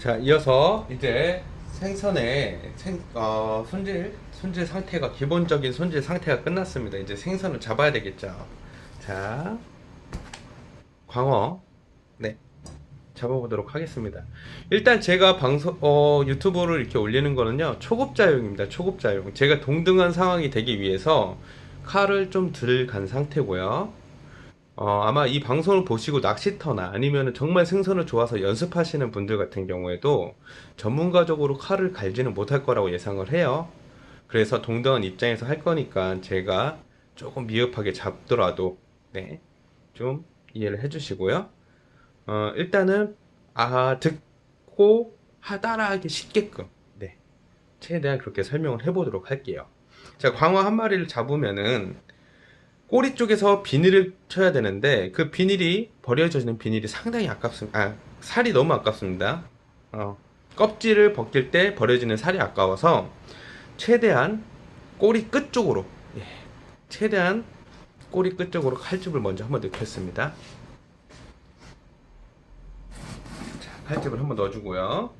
자, 이어서 이제 생선의 손질 상태가, 기본적인 손질 상태가 끝났습니다. 이제 생선을 잡아야 되겠죠. 자, 광어, 네, 잡아보도록 하겠습니다. 일단 제가 유튜브를 이렇게 올리는 거는요, 초급자용입니다. 초급자용. 제가 동등한 상황이 되기 위해서 칼을 좀 덜 간 상태고요. 아마 이 방송을 보시고 낚시터나 아니면 정말 생선을 좋아서 연습하시는 분들 같은 경우에도 전문가적으로 칼을 갈지는 못할 거라고 예상을 해요. 그래서 동등한 입장에서 할 거니까 제가 조금 미흡하게 잡더라도, 네, 좀 이해를 해주시고요. 일단은, 듣고 따라하기 쉽게끔, 네, 최대한 그렇게 설명을 해보도록 할게요. 자, 광어 한 마리를 잡으면은 꼬리 쪽에서 비닐을 쳐야 되는데, 그 비닐이, 버려져지는 비닐이 상당히 아깝습니다. 살이 너무 아깝습니다. 껍질을 벗길 때 버려지는 살이 아까워서 최대한 꼬리 끝 쪽으로, 예, 최대한 꼬리 끝 쪽으로 칼집을 먼저 한번 넣겠습니다. 자, 칼집을 한번 넣어주고요.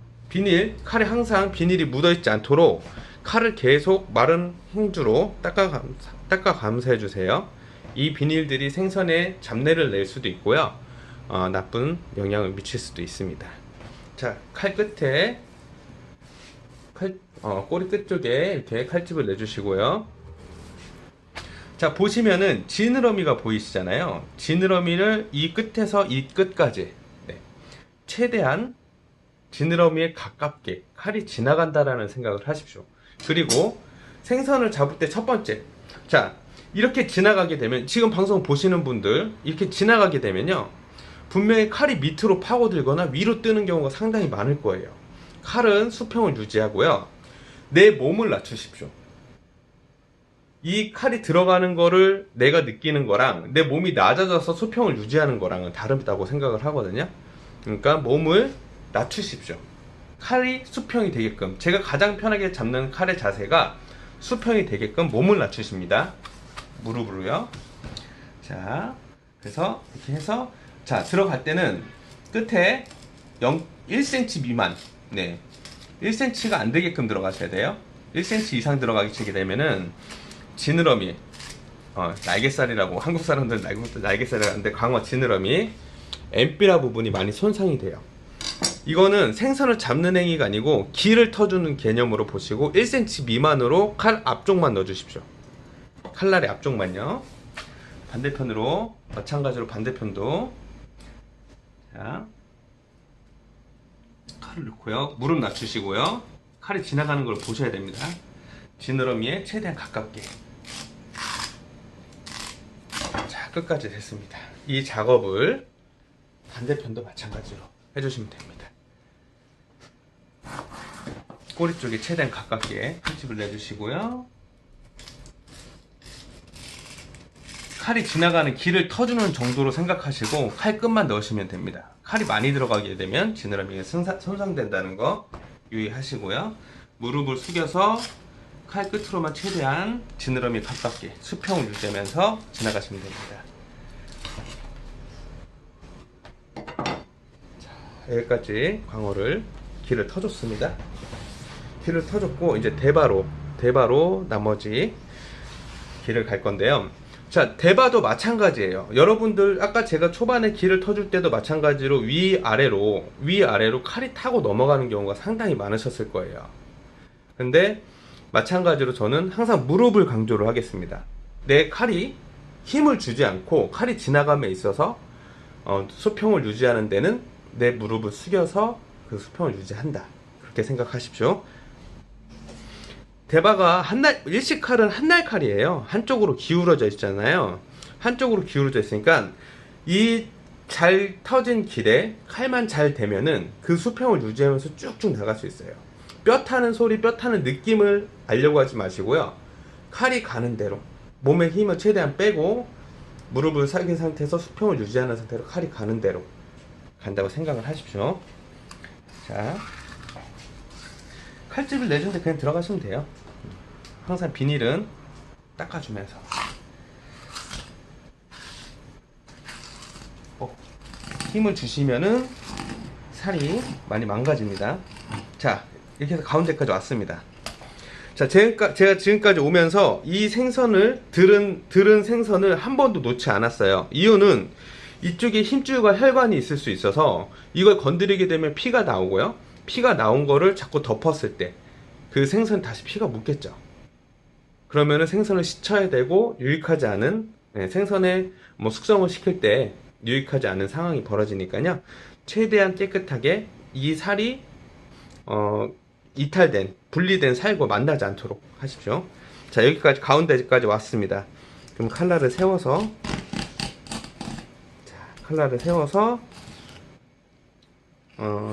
칼에 항상 비닐이 묻어있지 않도록 칼을 계속 마른 행주로 닦아가면서 해주세요. 이 비닐들이 생선에 잡내를 낼 수도 있고요. 나쁜 영향을 미칠 수도 있습니다. 자, 칼 끝에, 꼬리 끝 쪽에 이렇게 칼집을 내주시고요. 자, 보시면은 지느러미가 보이시잖아요. 지느러미를 이 끝에서 이 끝까지, 네, 최대한 지느러미에 가깝게 칼이 지나간다라는 생각을 하십시오. 그리고 생선을 잡을 때 첫 번째, 자, 이렇게 지나가게 되면, 지금 방송 보시는 분들 이렇게 지나가게 되면요, 분명히 칼이 밑으로 파고들거나 위로 뜨는 경우가 상당히 많을 거예요. 칼은 수평을 유지하고요, 내 몸을 낮추십시오. 이 칼이 들어가는 거를 내가 느끼는 거랑 내 몸이 낮아져서 수평을 유지하는 거랑은 다르다고 생각을 하거든요. 그러니까 몸을 낮추십시오. 칼이 수평이 되게끔, 제가 가장 편하게 잡는 칼의 자세가 수평이 되게끔 몸을 낮추십니다. 무릎으로요. 자, 그래서 이렇게 해서, 자, 들어갈 때는 끝에 1cm 미만, 네, 1cm가 안 되게끔 들어가셔야 돼요. 1cm 이상 들어가게 되면은 지느러미, 날개살이라고 한국 사람들은 날개살이라고 하는데, 광어 지느러미 엠삐라 부분이 많이 손상이 돼요. 이거는 생선을 잡는 행위가 아니고 기를 터주는 개념으로 보시고 1cm 미만으로 칼 앞쪽만 넣어주십시오. 칼날의 앞쪽만요. 반대편으로 마찬가지로 반대편도, 자, 칼을 넣고요. 무릎 낮추시고요. 칼이 지나가는 걸 보셔야 됩니다. 지느러미에 최대한 가깝게. 자, 끝까지 됐습니다. 이 작업을 반대편도 마찬가지로 해주시면 됩니다. 꼬리 쪽에 최대한 가깝게 칼집을 내주시고요. 칼이 지나가는 길을 터주는 정도로 생각하시고 칼 끝만 넣으시면 됩니다. 칼이 많이 들어가게 되면 지느러미가 손상된다는 거 유의하시고요. 무릎을 숙여서 칼 끝으로만 최대한 지느러미 가깝게 수평을 유지하면서 지나가시면 됩니다. 자, 여기까지 광어를 길을 터줬습니다. 길을 터줬고, 이제 대바로 나머지 길을 갈 건데요. 자, 대바도 마찬가지예요. 여러분들 아까 제가 초반에 길을 터줄 때도 마찬가지로 위아래로 칼이 타고 넘어가는 경우가 상당히 많으셨을 거예요. 근데 마찬가지로 저는 항상 무릎을 강조를 하겠습니다. 내 칼이 힘을 주지 않고 칼이 지나감에 있어서 수평을 유지하는 데는 내 무릎을 숙여서 그 수평을 유지한다, 그렇게 생각하십시오. 대바가 일식칼은 한날 칼이에요. 한쪽으로 기울어져 있잖아요. 한쪽으로 기울어져 있으니까 이 잘 터진 길에 칼만 잘 대면은 그 수평을 유지하면서 쭉쭉 나갈 수 있어요. 뼈 타는 소리, 뼈 타는 느낌을 알려고 하지 마시고요. 칼이 가는 대로 몸의 힘을 최대한 빼고 무릎을 살긴 상태에서 수평을 유지하는 상태로 칼이 가는 대로 간다고 생각을 하십시오. 자, 칼집을 내준데 그냥 들어가시면 돼요. 항상 비닐은 닦아주면서. 힘을 주시면은 살이 많이 망가집니다. 자, 이렇게 해서 가운데까지 왔습니다. 자, 제가 지금까지 오면서 이 생선을 들은 생선을 한 번도 놓지 않았어요. 이유는 이쪽에 힘줄과 혈관이 있을 수 있어서 이걸 건드리게 되면 피가 나오고요. 피가 나온 거를 자꾸 덮었을 때 그 생선 다시 피가 묻겠죠. 그러면은 생선을 씻어야 되고 유익하지 않은 생선의 뭐 숙성을 시킬 때 유익하지 않은 상황이 벌어지니까요. 최대한 깨끗하게 이 살이 이탈된 분리된 살과 만나지 않도록 하십시오. 자, 여기까지 가운데까지 왔습니다. 그럼 칼날을 세워서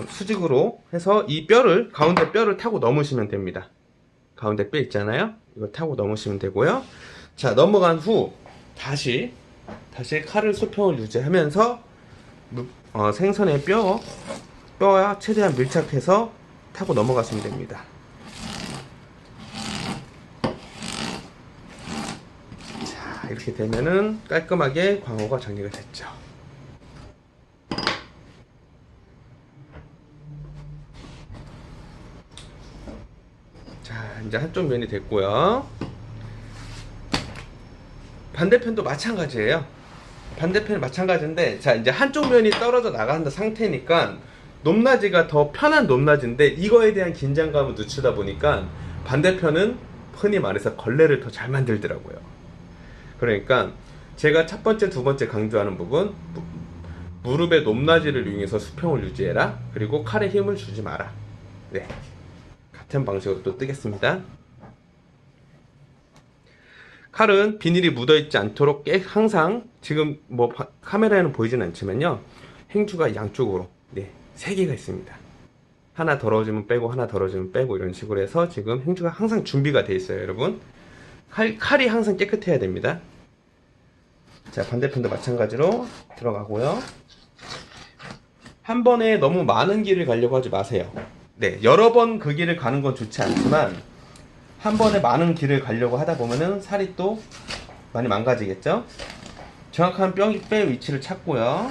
수직으로 해서 이 뼈를 가운데 뼈를 타고 넘으시면 됩니다. 가운데 뼈 있잖아요. 이걸 타고 넘으시면 되고요. 자, 넘어간 후 다시 칼을 수평을 유지하면서 생선의 뼈와 최대한 밀착해서 타고 넘어가시면 됩니다. 자, 이렇게 되면은 깔끔하게 광어가 정리가 됐죠. 자, 이제 한쪽 면이 됐고요. 반대편도 마찬가지예요. 반대편이 마찬가지인데, 자, 이제 한쪽 면이 떨어져 나간다 상태니까 높낮이가 더 편한 높낮이인데 이거에 대한 긴장감을 늦추다 보니까 반대편은 흔히 말해서 걸레를 더 잘 만들더라고요. 그러니까 제가 첫 번째, 두 번째 강조하는 부분, 무릎의 높낮이를 이용해서 수평을 유지해라. 그리고 칼에 힘을 주지 마라. 네, 같은 방식으로 또 뜨겠습니다. 칼은 비닐이 묻어있지 않도록 항상, 지금 뭐 카메라에는 보이진 않지만요, 행주가 양쪽으로 3개가 있습니다. 하나 더러워지면 빼고 하나 더러워지면 빼고 이런 식으로 해서 지금 행주가 항상 준비가 되어 있어요. 여러분, 칼이 항상 깨끗해야 됩니다. 자, 반대편도 마찬가지로 들어가고요. 한 번에 너무 많은 길을 가려고 하지 마세요. 네, 여러 번 그 길을 가는 건 좋지 않지만 한 번에 많은 길을 가려고 하다 보면은 살이 또 많이 망가지겠죠. 정확한 뼈 위치를 찾고요,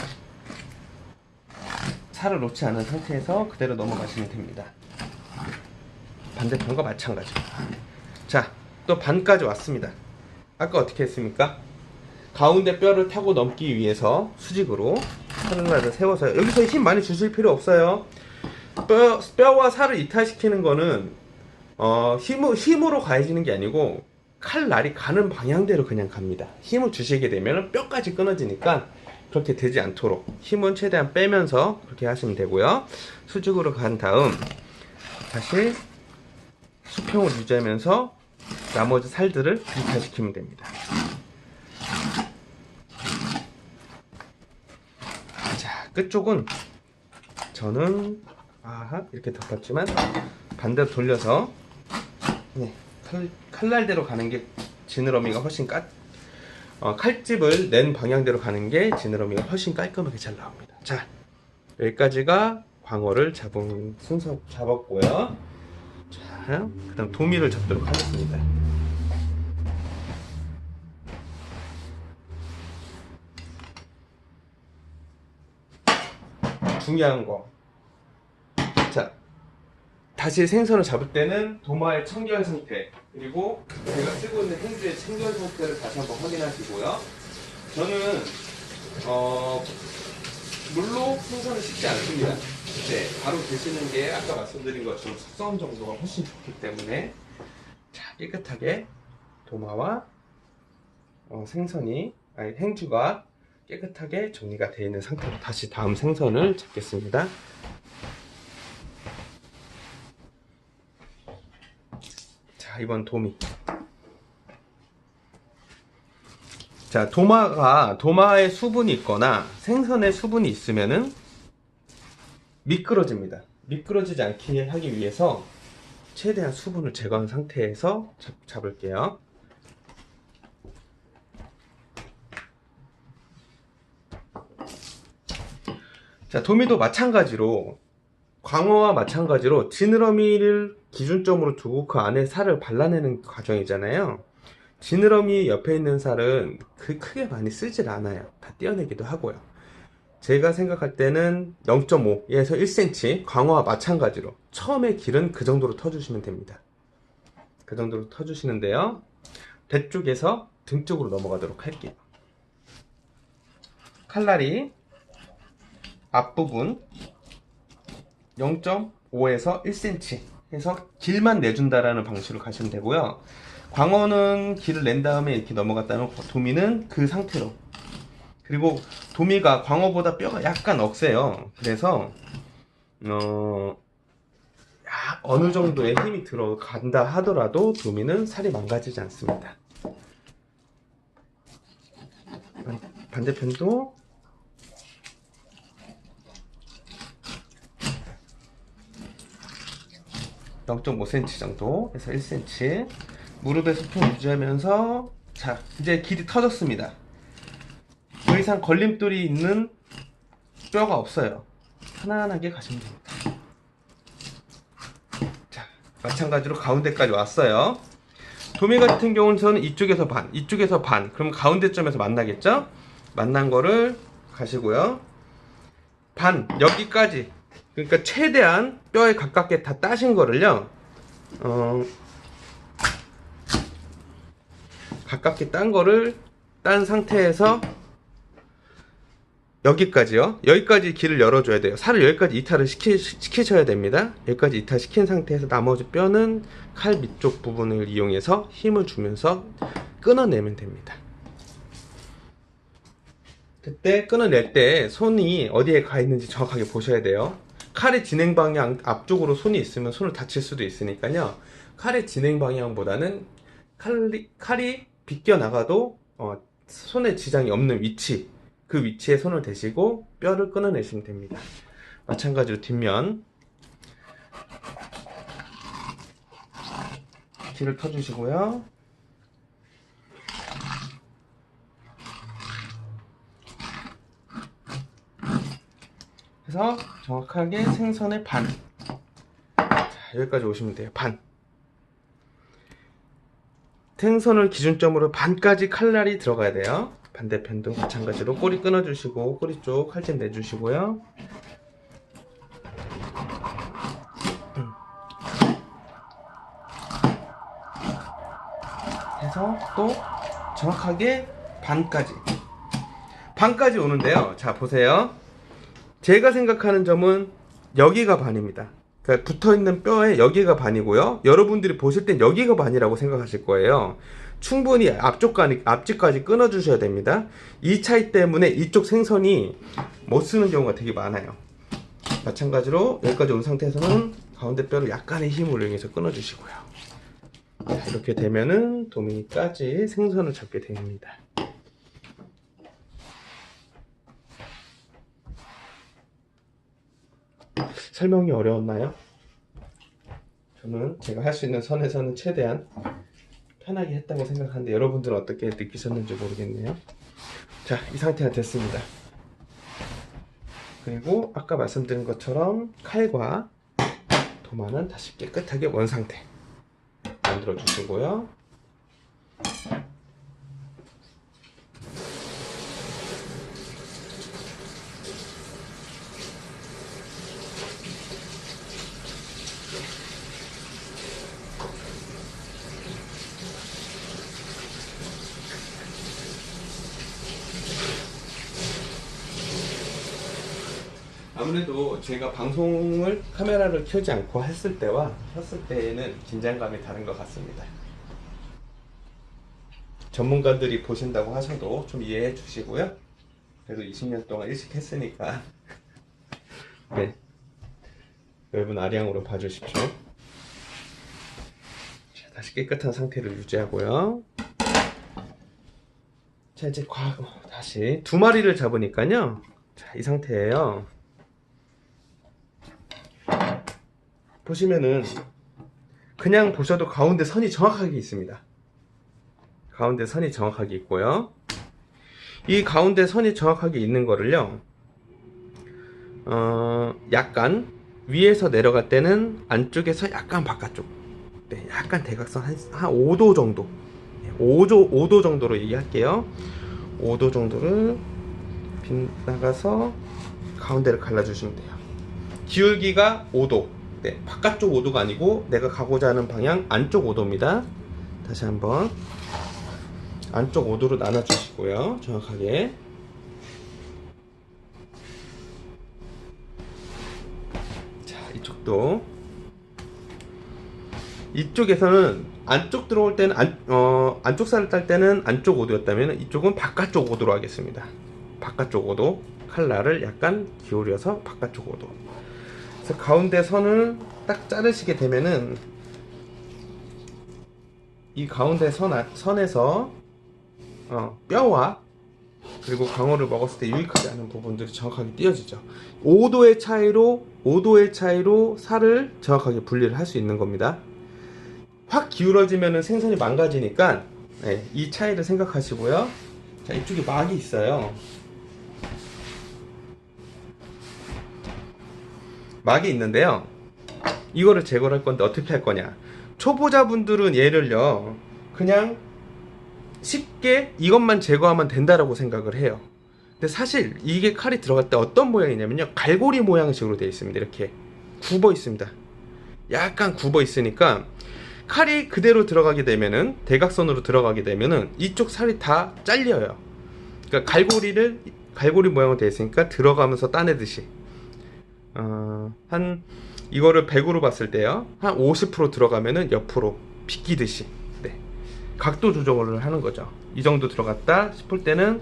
살을 놓지 않은 상태에서 그대로 넘어가시면 됩니다. 반대편과 마찬가지. 자, 또 반까지 왔습니다. 아까 어떻게 했습니까? 가운데 뼈를 타고 넘기 위해서 수직으로 칼날을 세워서, 여기서 힘 많이 주실 필요 없어요. 뼈와 살을 이탈시키는 거는 힘으로 가해지는 게 아니고 칼날이 가는 방향대로 그냥 갑니다. 힘을 주시게 되면 뼈까지 끊어지니까 그렇게 되지 않도록 힘은 최대한 빼면서 그렇게 하시면 되고요. 수직으로 간 다음 다시 수평을 유지하면서 나머지 살들을 이탈시키면 됩니다. 자, 끝쪽은 저는 이렇게 덮었지만 반대로 돌려서 칼날대로 가는 게 지느러미가 훨씬 칼집을 낸 방향대로 가는 게 지느러미가 훨씬 깔끔하게 잘 나옵니다. 자, 여기까지가 광어를 잡은 순서 잡았고요. 자, 그 다음 도미를 잡도록 하겠습니다. 중요한 거. 자, 다시 생선을 잡을 때는 도마의 청결 상태, 그리고 제가 쓰고 있는 행주의 청결 상태를 다시 한번 확인하시고요. 저는 물로 생선을 씻지 않습니다. 네, 바로 드시는 게 아까 말씀드린 것처럼 숙성 정도가 훨씬 좋기 때문에, 자, 깨끗하게 도마와 행주가 깨끗하게 정리가 되어 있는 상태로 다시 다음 생선을 잡겠습니다. 자, 이번 도미. 자, 도마에 수분이 있거나 생선에 수분이 있으면은 미끄러집니다. 미끄러지지 않게 하기 위해서 최대한 수분을 제거한 상태에서 잡을게요. 자, 도미도 마찬가지로, 광어와 마찬가지로 지느러미를 기준점으로 두고 그 안에 살을 발라내는 과정이잖아요. 지느러미 옆에 있는 살은 크게 많이 쓰질 않아요. 다 떼어내기도 하고요. 제가 생각할 때는 0.5에서 1cm, 광어와 마찬가지로 처음에 길은 그 정도로 터주시면 됩니다. 그 정도로 터주시는데요. 배 쪽에서 등 쪽으로 넘어가도록 할게요. 칼날이 앞부분 0.5에서 1cm 해서 길만 내준다라는 방식으로 가시면 되고요. 광어는 길을 낸 다음에 이렇게 넘어갔다면 도미는 그 상태로. 그리고 도미가 광어보다 뼈가 약간 억세요. 그래서 어느 정도의 힘이 들어간다 하더라도 도미는 살이 망가지지 않습니다. 반대편도 (0.5cm) 정도 해서 1cm 무릎에서 통 유지하면서, 자 이제 길이 터졌습니다. 더 이상 걸림돌이 있는 뼈가 없어요. 편안하게 가시면 됩니다. 자, 마찬가지로 가운데까지 왔어요. 도미 같은 경우는 이쪽에서 반, 이쪽에서 반, 그럼 가운데점에서 만나겠죠? 만난 거를 가시고요. 반, 여기까지, 그러니까 최대한 뼈에 가깝게 다 따신 거를요, 가깝게 딴 거를 딴 상태에서 여기까지요. 여기까지 길을 열어줘야 돼요. 살을 여기까지 이탈을 시키셔야 됩니다. 여기까지 이탈시킨 상태에서 나머지 뼈는 칼 밑쪽 부분을 이용해서 힘을 주면서 끊어내면 됩니다. 그때 끊어낼 때 손이 어디에 가 있는지 정확하게 보셔야 돼요. 칼의 진행 방향 앞쪽으로 손이 있으면 손을 다칠 수도 있으니까요. 칼의 진행 방향보다는 칼이 비껴나가도 손에 지장이 없는 위치, 그 위치에 손을 대시고 뼈를 끊어내시면 됩니다. 마찬가지로 뒷면 길을 터주시고요. 그래서 정확하게 생선의 반, 자, 여기까지 오시면 돼요. 반, 생선을 기준점으로 반까지 칼날이 들어가야 돼요. 반대편도 마찬가지로 꼬리 끊어주시고 꼬리 쪽 칼집 내주시고요. 해서 또 정확하게 반까지 오는데요. 자 보세요. 제가 생각하는 점은 여기가 반입니다. 그러니까 붙어있는 뼈에 여기가 반이고요. 여러분들이 보실 땐 여기가 반이라고 생각하실 거예요. 충분히 앞쪽까지 끊어주셔야 됩니다. 이 차이 때문에 이쪽 생선이 못 쓰는 경우가 되게 많아요. 마찬가지로 여기까지 온 상태에서는 가운데 뼈를 약간의 힘을 이용해서 끊어주시고요. 자, 이렇게 되면은 도미니까지 생선을 잡게 됩니다. 설명이 어려웠나요? 저는 제가 할 수 있는 선에서는 최대한 편하게 했다고 생각하는데 여러분들은 어떻게 느끼셨는지 모르겠네요. 자, 이 상태가 됐습니다. 그리고 아까 말씀드린 것처럼 칼과 도마는 다시 깨끗하게 원상태 만들어 주시고요. 아무래도 제가 방송을 카메라를 켜지 않고 했을 때와 켰을 때에는 긴장감이 다른 것 같습니다. 전문가들이 보신다고 하셔도 좀 이해해 주시고요. 그래도 20년 동안 일식 했으니까 네, 여러분 아량으로 봐주십시오. 자, 다시 깨끗한 상태를 유지하고요. 자, 이제 다시 두 마리를 잡으니까요. 자, 이 상태예요. 보시면은 그냥 보셔도 가운데 선이 정확하게 있습니다. 가운데 선이 정확하게 있고요. 이 가운데 선이 정확하게 있는 거를요, 약간 위에서 내려갈 때는 안쪽에서 약간 바깥쪽, 네, 약간 대각선 한 5도 정도, 5도 정도로 얘기할게요. 5도 정도를 빗나가서 가운데를 갈라주시면 돼요. 기울기가 5도. 네, 바깥쪽 5도가 아니고 내가 가고자 하는 방향 안쪽 5도입니다. 다시 한번 안쪽 5도로 나눠주시고요. 정확하게. 자, 이쪽도. 이쪽에서는 안쪽 들어올 때는 안쪽 살을 딸 때는 안쪽 5도였다면 이쪽은 바깥쪽 5도로 하겠습니다. 바깥쪽 5도. 칼날을 약간 기울여서 바깥쪽 5도. 그래서 가운데 선을 딱 자르시게 되면은 이 가운데 선에서 뼈와 그리고 광어를 먹었을 때 유익하지 않은 부분들이 정확하게 띄어지죠. 5도의 차이로 살을 정확하게 분리를 할 수 있는 겁니다. 확 기울어지면 생선이 망가지니까 네, 이 차이를 생각하시고요. 자, 이쪽에 막이 있어요. 막이 있는데요. 이거를 제거를 할 건데 어떻게 할 거냐. 초보자분들은 얘를요 그냥 쉽게 이것만 제거하면 된다라고 생각을 해요. 근데 사실 이게 칼이 들어갈 때 어떤 모양이냐면요, 갈고리 모양식으로 되어 있습니다. 이렇게 굽어 있습니다. 약간 굽어 있으니까 칼이 그대로 들어가게 되면은, 대각선으로 들어가게 되면은 이쪽 살이 다 잘려요. 그러니까 갈고리 모양으로 되어 있으니까 들어가면서 따내듯이 이거를 100으로 봤을 때요, 한 50% 들어가면은 옆으로 비끼듯이, 네, 각도 조정을 하는 거죠. 이 정도 들어갔다 싶을 때는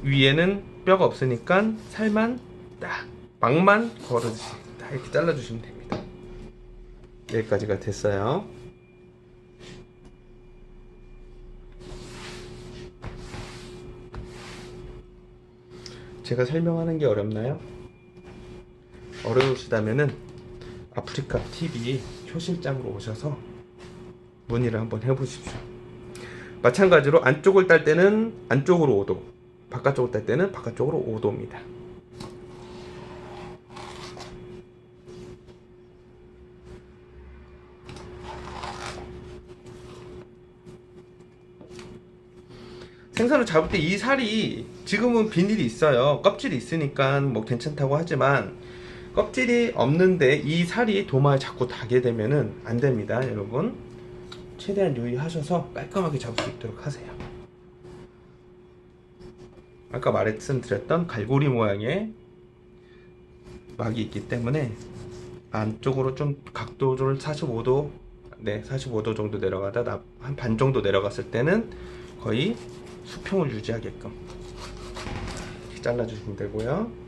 위에는 뼈가 없으니까 살만 딱 막만 걸어듯이 딱 이렇게 잘라주시면 됩니다. 여기까지가 됐어요. 제가 설명하는 게 어렵나요? 어려우시다면은 아프리카 TV 효실장으로 오셔서 문의를 한번 해보십시오. 마찬가지로 안쪽을 딸 때는 안쪽으로 5도, 바깥쪽을 딸 때는 바깥쪽으로 5도입니다. 생선을 잡을 때 이 살이 지금은 비닐이 있어요. 껍질이 있으니까 뭐 괜찮다고 하지만 껍질이 없는데 이 살이 도마에 자꾸 닿게 되면은 안 됩니다, 여러분. 최대한 유의하셔서 깔끔하게 잡을 수 있도록 하세요. 아까 말씀드렸던 갈고리 모양의 막이 있기 때문에 안쪽으로 좀 각도를 45도, 네, 45도 정도 내려가다 한 반 정도 내려갔을 때는 거의 수평을 유지하게끔 이렇게 잘라주시면 되고요.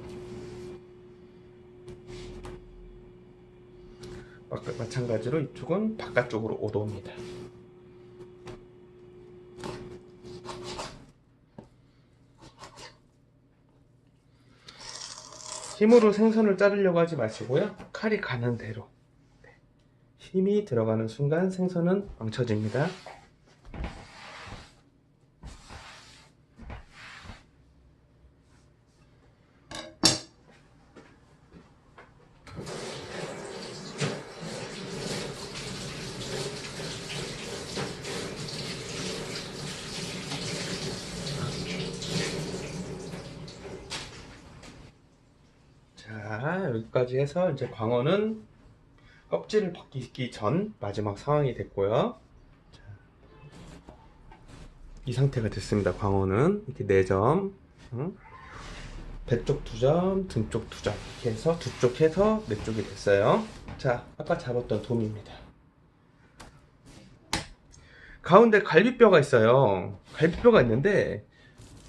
마찬가지로 이쪽은 바깥쪽으로 5도입니다. 힘으로 생선을 자르려고 하지 마시고요. 칼이 가는 대로. 힘이 들어가는 순간 생선은 망쳐집니다. 자, 여기까지 해서 이제 광어는 껍질을 벗기기 전 마지막 상황이 됐고요. 자, 이 상태가 됐습니다. 광어는 이렇게 4점, 배 쪽 2점, 등 쪽 2점, 이렇게 해서 두 쪽 해서 4쪽이 됐어요. 자, 아까 잡았던 돔입니다. 가운데 갈비뼈가 있어요. 갈비뼈가 있는데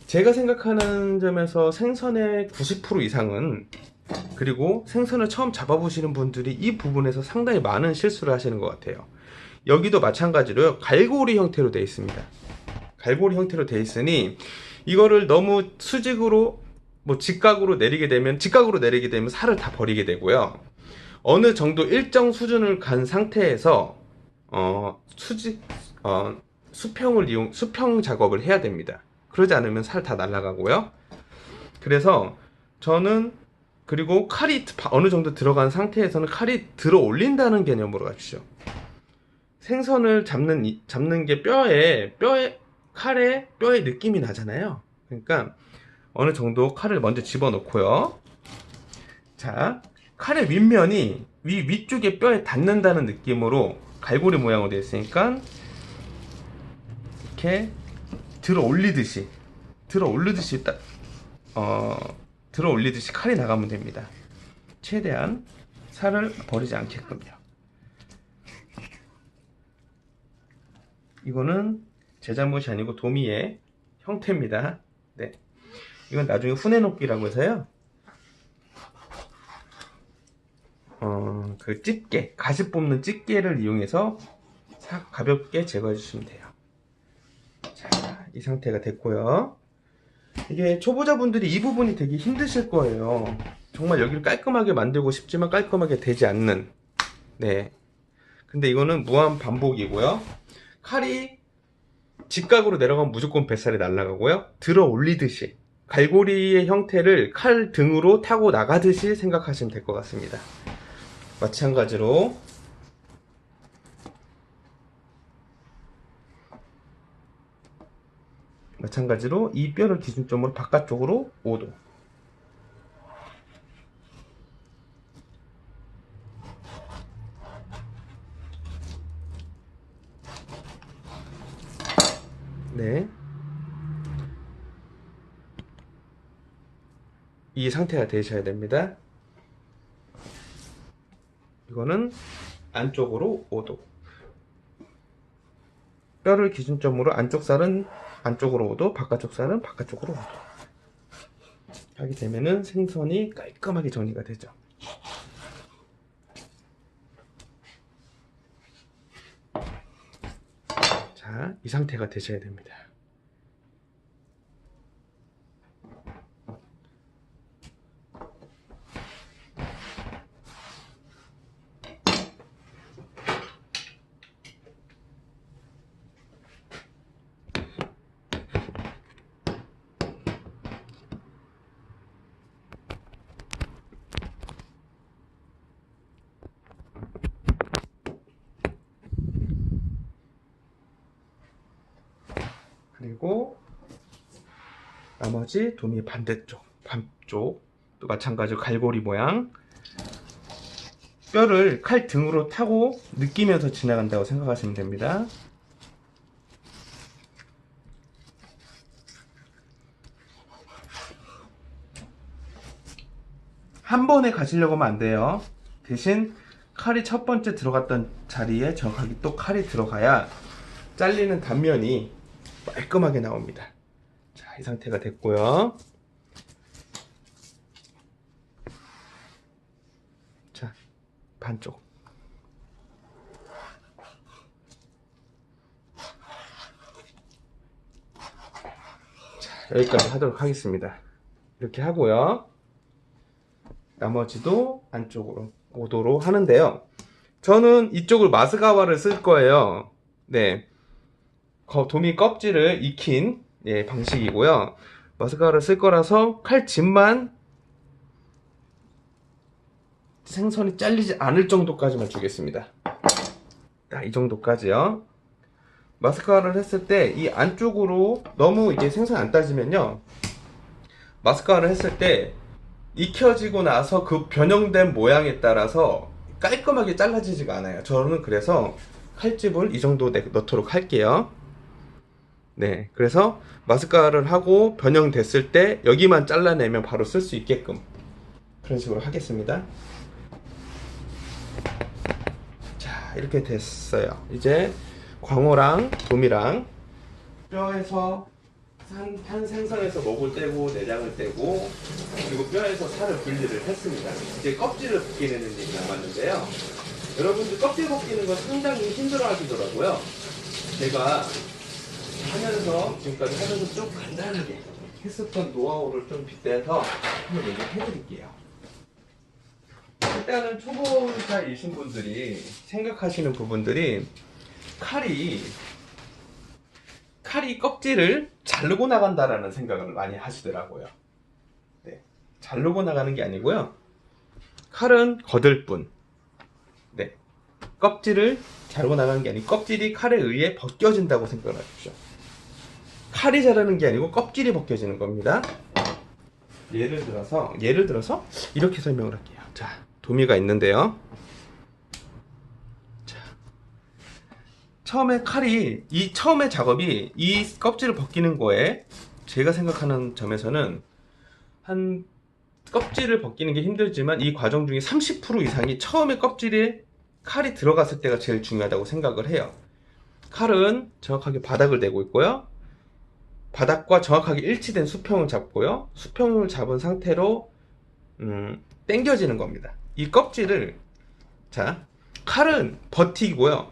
제가 생각하는 점에서 생선의 90% 이상은, 그리고 생선을 처음 잡아보시는 분들이 이 부분에서 상당히 많은 실수를 하시는 것 같아요. 여기도 마찬가지로요, 갈고리 형태로 되어 있습니다. 갈고리 형태로 되어 있으니 이거를 너무 수직으로 직각으로 내리게 되면 살을 다 버리게 되고요. 어느 정도 일정 수준을 간 상태에서 수평 작업을 해야 됩니다. 그러지 않으면 살 다 날아가고요. 그래서 저는, 그리고 칼이 어느 정도 들어간 상태에서는 칼이 들어 올린다는 개념으로 가시죠. 생선을 잡는 게 뼈에 느낌이 나잖아요. 그러니까 어느 정도 칼을 먼저 집어넣고요. 자, 칼의 윗면이 위쪽에 뼈에 닿는다는 느낌으로 갈고리 모양으로 되어 있으니까 이렇게 들어 올리듯이 들어 올리듯이 칼이 나가면 됩니다. 최대한 살을 버리지 않게끔요. 이거는 제 잘못이 아니고 도미의 형태입니다. 네, 이건 나중에 후내놓기라고 해서요. 그 집게, 가시 뽑는 집게를 이용해서 가볍게 제거해 주시면 돼요. 자, 이 상태가 됐고요. 이게 초보자분들이 이 부분이 되게 힘드실 거예요. 정말 여기를 깔끔하게 만들고 싶지만 깔끔하게 되지 않는. 네. 근데 이거는 무한 반복이고요. 칼이 직각으로 내려가면 무조건 뱃살이 날아가고요. 들어 올리듯이 갈고리의 형태를 칼 등으로 타고 나가듯이 생각하시면 될 것 같습니다. 마찬가지로 이 뼈를 기준점으로 바깥쪽으로 5도. 네. 이 상태가 되셔야 됩니다. 이거는 안쪽으로 5도. 뼈를 기준점으로 안쪽 살은 안쪽으로 5도, 바깥쪽 살은 바깥쪽으로 5도. 하게 되면은 생선이 깔끔하게 정리가 되죠. 자, 이 상태가 되셔야 됩니다. 그리고 나머지 도미 반대쪽, 반쪽도 마찬가지로 갈고리 모양 뼈를 칼 등으로 타고 느끼면서 지나간다고 생각하시면 됩니다. 한 번에 가시려고 하면 안 돼요. 대신 칼이 첫 번째 들어갔던 자리에 정확하게 또 칼이 들어가야 잘리는 단면이 깔끔하게 나옵니다. 자, 이 상태가 됐고요. 자, 반쪽. 자, 여기까지 하도록 하겠습니다. 이렇게 하고요. 나머지도 안쪽으로 5도로 하는데요. 저는 이쪽을 마스가와를 쓸 거예요. 네, 도미 껍질을 익힌 방식이고요. 마스카라를 쓸 거라서 칼집만 생선이 잘리지 않을 정도까지만 주겠습니다. 딱 이 정도까지요. 마스카라를 했을 때 이 안쪽으로 너무 이게 생선 안 따지면요, 마스카라를 했을 때 익혀지고 나서 그 변형된 모양에 따라서 깔끔하게 잘라지지가 않아요. 저는 그래서 칼집을 이 정도 넣도록 할게요. 네, 그래서 마스카라를 하고 변형됐을 때 여기만 잘라내면 바로 쓸 수 있게끔 그런 식으로 하겠습니다. 자, 이렇게 됐어요. 이제 광어랑 도미랑 뼈에서 한 생선에서 목을 떼고 내장을 떼고 그리고 뼈에서 살을 분리를 했습니다. 이제 껍질을 벗기는 일이 남았는데요. 여러분들 껍질 벗기는 거 상당히 힘들어 하시더라고요. 제가 하면서 지금까지 하면서 좀 간단하게 했었던 노하우를 좀 빗대서 한번 얘기해 드릴게요. 일단은 초보자이신 분들이 생각하시는 부분들이 칼이 껍질을 자르고 나간다라는 생각을 많이 하시더라고요. 네, 자르고 나가는 게 아니고요. 칼은 거들 뿐. 네, 껍질을 자르고 나가는 게 아니고 껍질이 칼에 의해 벗겨진다고 생각을 하십시오. 칼이 자르는 게 아니고 껍질이 벗겨지는 겁니다. 예를 들어서 이렇게 설명을 할게요. 자, 도미가 있는데요. 자, 처음에 처음에 작업이 이 껍질을 벗기는 거에 제가 생각하는 점에서는 한 껍질을 벗기는 게 힘들지만 이 과정 중에 30% 이상이 처음에 껍질에 칼이 들어갔을 때가 제일 중요하다고 생각을 해요. 칼은 정확하게 바닥을 대고 있고요. 바닥과 정확하게 일치된 수평을 잡고요. 수평을 잡은 상태로 당겨지는 겁니다. 이 껍질을, 자, 칼은 버티고요.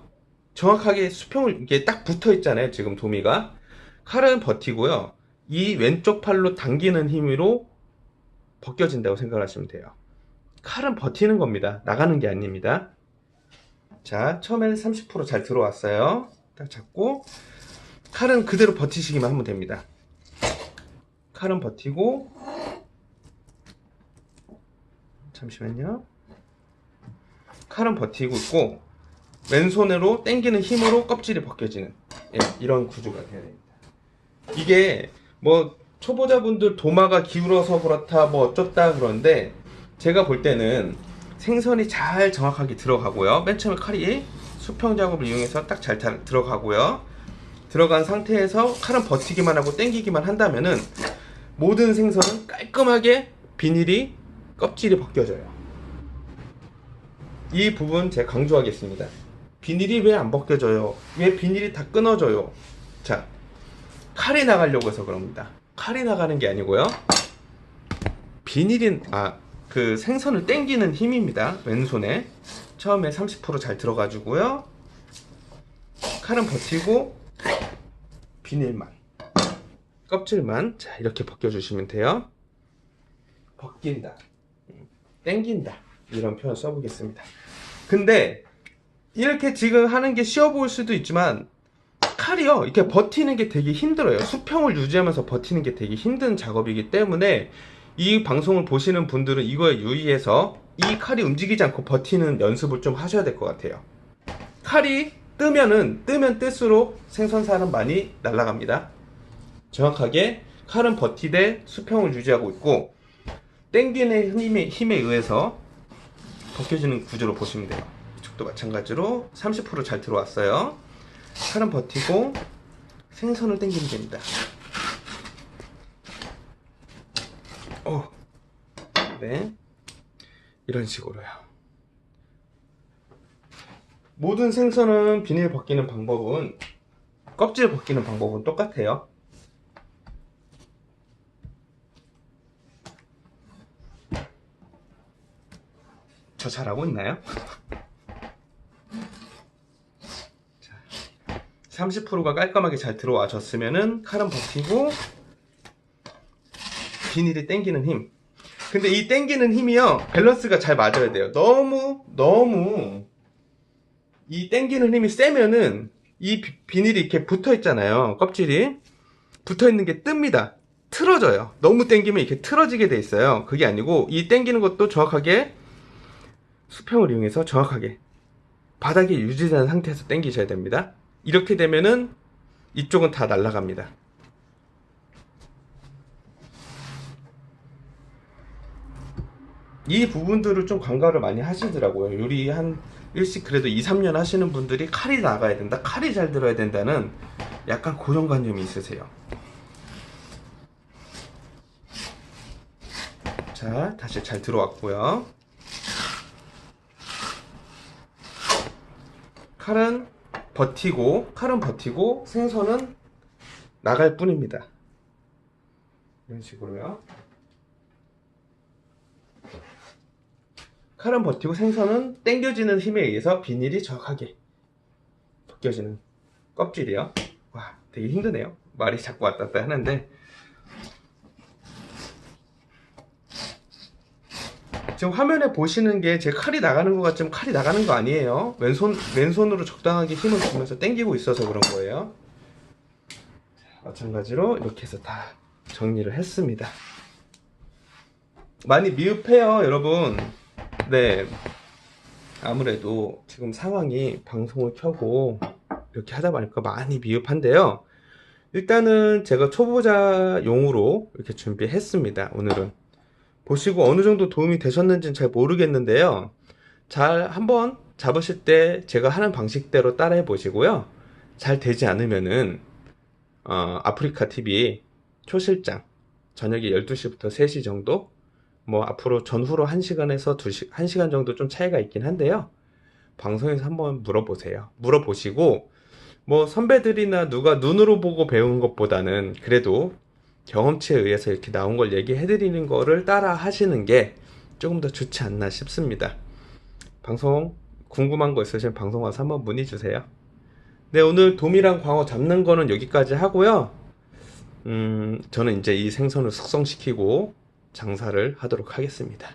정확하게 수평을, 이게 딱 붙어 있잖아요. 지금 도미가. 칼은 버티고요. 이 왼쪽 팔로 당기는 힘으로 벗겨진다고 생각하시면 돼요. 칼은 버티는 겁니다. 나가는 게 아닙니다. 자, 처음에는 30% 잘 들어왔어요. 딱 잡고 칼은 그대로 버티시기만 하면 됩니다. 칼은 버티고, 잠시만요. 칼은 버티고 있고 왼손으로 당기는 힘으로 껍질이 벗겨지는, 예, 이런 구조가 되어야 됩니다. 이게 뭐 초보자분들 도마가 기울어서 그렇다 뭐 어쩌다 그러는데, 제가 볼 때는 생선이 잘 정확하게 들어가고요. 맨 처음에 칼이 수평 작업을 이용해서 딱 잘 들어가고요. 들어간 상태에서 칼은 버티기만 하고 당기기만 한다면은 모든 생선은 깔끔하게 비닐이, 껍질이 벗겨져요. 이 부분 제가 강조하겠습니다. 비닐이 왜 안 벗겨져요? 왜 비닐이 다 끊어져요? 자, 칼이 나가려고 해서 그럽니다. 칼이 나가는 게 아니고요. 그 생선을 당기는 힘입니다. 왼손에 처음에 30% 잘 들어가지고요. 칼은 버티고 비닐만, 껍질만, 자, 이렇게 벗겨주시면 돼요. 벗긴다, 당긴다, 이런 표현 써보겠습니다. 근데 이렇게 지금 하는 게 쉬워 보일 수도 있지만 칼이요, 이렇게 버티는 게 되게 힘들어요. 수평을 유지하면서 버티는 게 되게 힘든 작업이기 때문에 이 방송을 보시는 분들은 이거에 유의해서 이 칼이 움직이지 않고 버티는 연습을 좀 하셔야 될 것 같아요. 칼이 뜨면 뜰수록 생선살은 많이 날아갑니다. 정확하게 칼은 버티되 수평을 유지하고 있고 당기는 힘에 의해서 벗겨지는 구조로 보시면 돼요. 이쪽도 마찬가지로 30% 잘 들어왔어요. 칼은 버티고 생선을 당기면 됩니다. 네, 이런 식으로요. 모든 생선은 비닐 벗기는 방법은, 껍질 벗기는 방법은 똑같아요. 저 잘하고 있나요? 30%가 깔끔하게 잘 들어와졌으면은 칼은 버티고 비닐이 당기는 힘. 근데 이 당기는 힘이요, 밸런스가 잘 맞아야 돼요. 너무 이 당기는 힘이 세면은 이 비닐이 이렇게 붙어 있잖아요. 껍질이 붙어 있는 게 뜹니다. 틀어져요. 너무 당기면 이렇게 틀어지게 돼 있어요. 그게 아니고 이 당기는 것도 정확하게 수평을 이용해서 정확하게 바닥에 유지된 상태에서 당기셔야 됩니다. 이렇게 되면은 이쪽은 다 날아갑니다. 이 부분들을 좀 간과를 많이 하시더라고요. 요리 한 일씩 그래도 2, 3년 하시는 분들이 칼이 나가야 된다, 칼이 잘 들어야 된다는 약간 고정관념이 있으세요. 자, 다시 잘 들어왔고요. 칼은 버티고 생선은 나갈 뿐입니다. 이런 식으로요. 칼은 버티고 생선은 당겨지는 힘에 의해서 비닐이 정확하게 벗겨지는 껍질이요. 와, 되게 힘드네요. 말이 자꾸 왔다 갔다 하는데, 지금 화면에 보시는 게 제 칼이 나가는 것 같지만 칼이 나가는 거 아니에요. 왼손으로 적당하게 힘을 주면서 당기고 있어서 그런 거예요. 마찬가지로 이렇게 해서 다 정리를 했습니다. 많이 미흡해요, 여러분. 네, 아무래도 지금 상황이 방송을 켜고 이렇게 하다 보니까 많이 미흡한데요. 일단은 제가 초보자용으로 이렇게 준비했습니다. 오늘은 보시고 어느 정도 도움이 되셨는지는 잘 모르겠는데요. 잘 한번 잡으실 때 제가 하는 방식대로 따라해 보시고요. 잘 되지 않으면은 아프리카 TV 초실장 저녁에 12시부터 3시 정도 뭐 앞으로 전후로 1시간에서 1시간 정도 좀 차이가 있긴 한데요. 방송에서 한번 물어보세요. 물어보시고 뭐 선배들이나 누가 눈으로 보고 배우는 것보다는 그래도 경험치에 의해서 이렇게 나온 걸 얘기해 드리는 거를 따라 하시는 게 조금 더 좋지 않나 싶습니다. 방송 궁금한 거 있으시면 방송 와서 한번 문의 주세요. 네, 오늘 도미랑 광어 잡는 거는 여기까지 하고요. 저는 이제 이 생선을 숙성시키고 장사를 하도록 하겠습니다.